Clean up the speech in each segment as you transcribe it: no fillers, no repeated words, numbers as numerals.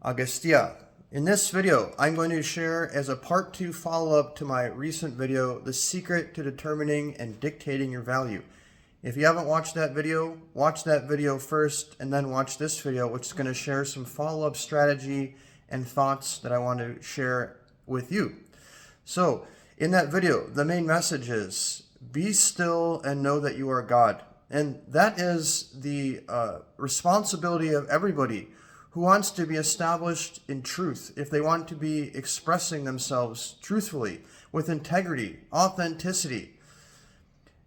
Agastya. In this video, I'm going to share as a part 2 follow-up to my recent video, The Secret to Determining and Dictating Your Value. If you haven't watched that video, watch that video first and then watch this video, which is going to share some follow-up strategy and thoughts that I want to share with you. So, in that video, the main message is, be still and know that you are God. And that is the responsibility of everybody who wants to be established in truth, if they want to be expressing themselves truthfully, with integrity, authenticity.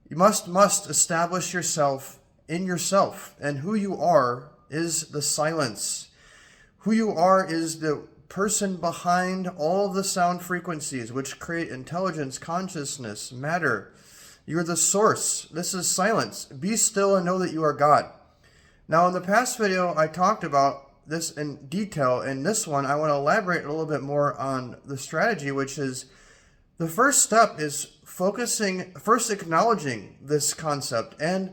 You must establish yourself in yourself, and who you are is the silence. Who you are is the person behind all the sound frequencies which create intelligence, consciousness, matter. You're the source. This is silence. Be still and know that you are God. Now, in the past video, I talked about this in detail. In this one, I want to elaborate a little bit more on the strategy, which is the first step is first acknowledging this concept and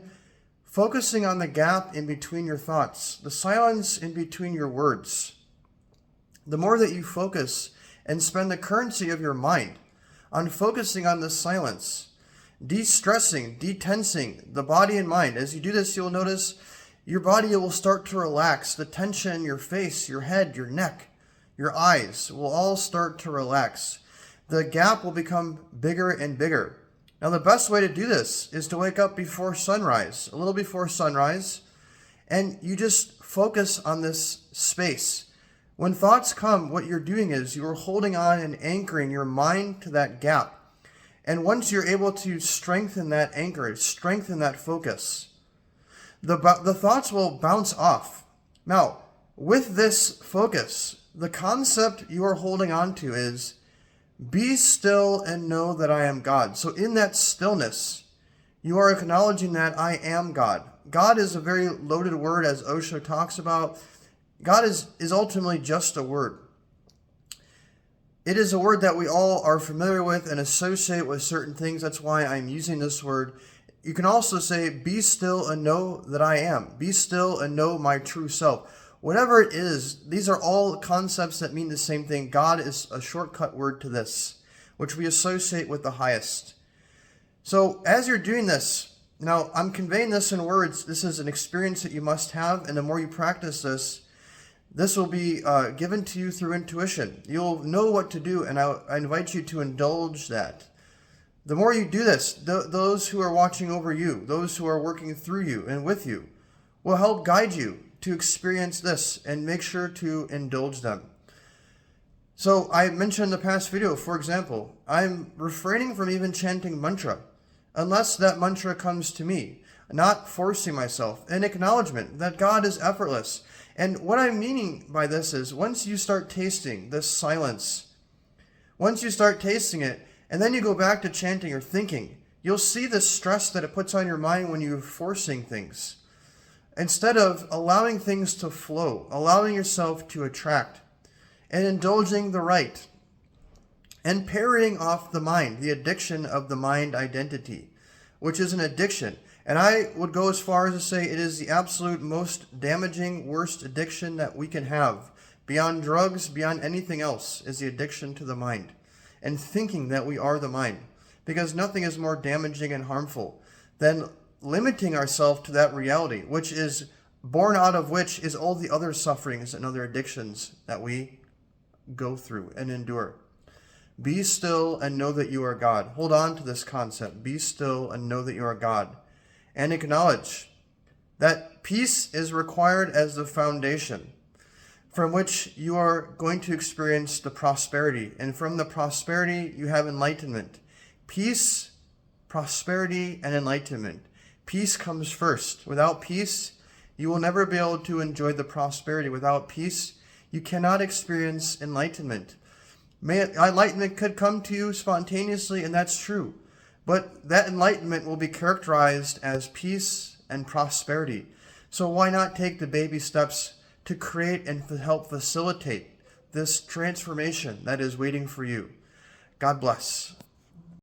focusing on the gap in between your thoughts, the silence in between your words. The more that you focus and spend the currency of your mind on focusing on the silence, de-stressing, de-tensing the body and mind. As you do this, you'll notice your body will start to relax. The tension in your face, your head, your neck, your eyes will all start to relax. The gap will become bigger and bigger. Now, the best way to do this is to wake up before sunrise, a little before sunrise, and you just focus on this space. When thoughts come, what you're doing is you're holding on and anchoring your mind to that gap. And once you're able to strengthen that anchor, strengthen that focus, the thoughts will bounce off. Now, with this focus, the concept you are holding on to is, be still and know that I am God. So in that stillness, you are acknowledging that I am God. God is a very loaded word, as Osho talks about. God is ultimately just a word. It is a word that we all are familiar with and associate with certain things. That's why I'm using this word. You can also say, be still and know that I am. Be still and know my true self. Whatever it is, these are all concepts that mean the same thing. God is a shortcut word to this, which we associate with the highest. So as you're doing this, now I'm conveying this in words. This is an experience that you must have, and the more you practice this, this will be given to you through intuition. You'll know what to do, and I invite you to indulge that. The more you do this, those who are watching over you, those who are working through you and with you, will help guide you to experience this, and make sure to indulge them. So I mentioned in the past video, for example, I'm refraining from even chanting mantra unless that mantra comes to me, not forcing myself, an acknowledgement that God is effortless. And what I'm meaning by this is, once you start tasting this silence, once you start tasting it, and then you go back to chanting or thinking, you'll see the stress that it puts on your mind when you're forcing things. Instead of allowing things to flow, allowing yourself to attract, and indulging the right, and parrying off the mind, the addiction of the mind identity, which is an addiction. And I would go as far as to say it is the absolute most damaging, worst addiction that we can have. Beyond drugs, beyond anything else, is the addiction to the mind. And thinking that we are the mind. Because nothing is more damaging and harmful than limiting ourselves to that reality, which is born out of which is all the other sufferings and other addictions that we go through and endure. Be still and know that you are God. Hold on to this concept. Be still and know that you are God. And acknowledge that peace is required as the foundation from which you are going to experience the prosperity. And from the prosperity, you have enlightenment. Peace, prosperity, and enlightenment. Peace comes first. Without peace, you will never be able to enjoy the prosperity. Without peace, you cannot experience enlightenment. Enlightenment could come to you spontaneously, and that's true. But that enlightenment will be characterized as peace and prosperity. So why not take the baby steps to create and help facilitate this transformation that is waiting for you? God bless.